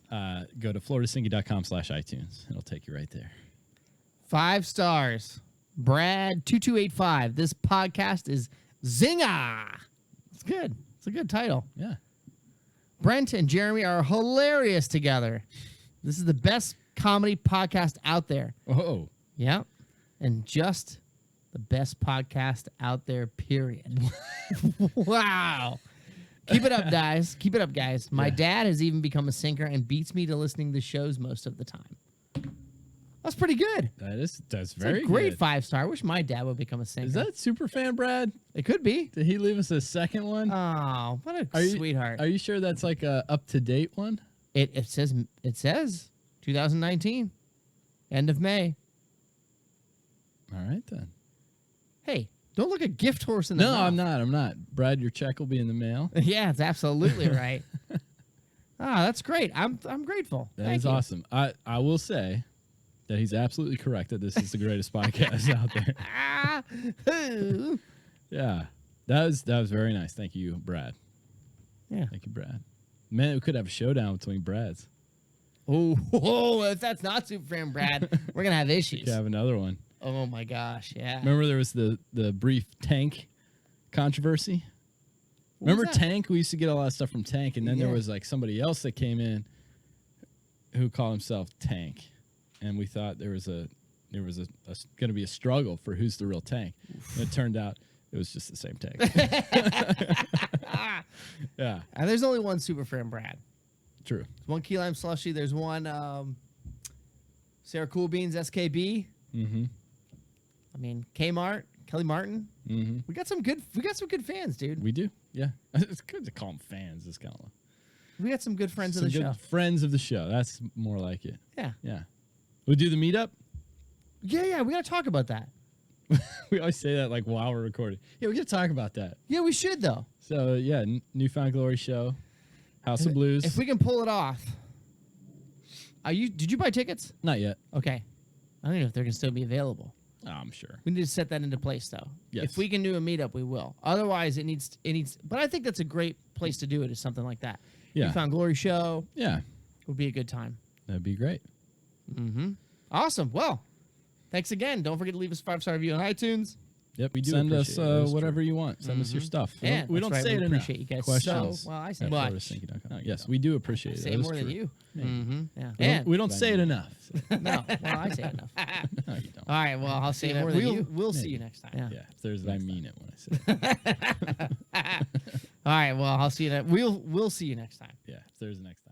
A: go to floridasinky.com/iTunes. It'll take you right there.
D: 5 stars. Brad 2285. This podcast is Zinga. It's good. It's a good title.
A: Yeah.
D: Brent and Jeremy are hilarious together. This is the best comedy podcast out there.
A: Oh.
D: Yeah. And just the best podcast out there, period. Wow. Keep it up, guys. Keep it up, guys. My dad has even become a sinker and beats me to listening to shows most of the time. That's pretty good.
A: That's
D: It's
A: very
D: a great
A: good.
D: 5-star. I wish my dad would become a sinker.
A: Is that super fan, Brad?
D: It could be.
A: Did he leave us a second one?
D: Oh, what a
A: Are you-
D: sweetheart.
A: Are you sure that's like a up-to-date one?
D: It says 2019. End of May.
A: All right, then.
D: Hey, don't look a gift horse in the
A: No,
D: mouth.
A: I'm not. Brad, your check will be in the mail.
D: Yeah, it's absolutely right. That's great. I'm grateful.
A: That
D: Thank
A: is
D: you.
A: awesome. I will say that he's absolutely correct that this is the greatest podcast out there.
D: Ah, ooh.
A: Yeah. That was very nice. Thank you, Brad.
D: Yeah.
A: Thank you, Brad. Man, we could have a showdown between Brads.
D: Oh, if that's not Super Fan Brad, we're gonna have
A: We
D: issues.
A: could have another one.
D: Oh my gosh, yeah.
A: Remember there was the brief Tank controversy?
D: What was
A: Remember
D: that?
A: Tank? We used to get a lot of stuff from Tank, and then there
D: Yeah.
A: was like somebody else that came in who called himself Tank, and we thought there was going to be a struggle for who's the real Tank. And it turned out it was just the same Tank. Yeah,
D: And there's only one Super Fan Brad.
A: true.
D: There's one Key Lime Slushy. There's one Sarah Cool Beans SKB.
A: Mm-hmm.
D: I mean Kmart, Kelly Martin.
A: Mm-hmm.
D: We got some good fans, dude.
A: We do. Yeah, it's good to call them fans. It's kind of
D: We got some good friends of
A: some
D: the
A: good
D: show.
A: friends of the show. That's more like it.
D: Yeah.
A: Yeah, we do the meetup.
D: Yeah, we gotta talk about that.
A: We always say that like while we're recording. Yeah, we got to talk about that.
D: Yeah, we should though.
A: So yeah, Newfound Glory show, House of Blues.
D: If we can pull it off. Did you buy tickets?
A: Not yet.
D: Okay. I don't know if they're gonna still be available.
A: Oh, I'm sure.
D: We need to set that into place though.
A: Yes.
D: If we can do a meetup, we will. Otherwise it needs but I think that's a great place to do it, is something like that.
A: Yeah.
D: Newfound Glory show
A: Yeah,
D: would be a good time.
A: that'd be great.
D: Awesome. Well, thanks again. Don't forget to leave us a 5-star review on iTunes.
A: Yep.
D: We do
A: Send us
D: appreciate it. That is
A: whatever you want. Send us your stuff.
D: Yeah,
A: we don't
D: that's
A: say
D: right.
A: it
D: We
A: enough.
D: appreciate you guys
A: Questions.
D: so- well, I say
A: at
D: much.
A: floridasinky.com. Yes, we do appreciate it.
D: Say
A: That is
D: more than
A: true.
D: you. Yeah.
A: We don't say it enough.
D: No, well, I say enough.
A: No, you don't.
D: All right, well, I'll say more than you. We'll see you next time. Yeah.
A: Yeah, if there's, I mean it when I say it.
D: All right, well, I'll see you. We'll see you next time.
A: Yeah, if there's next time.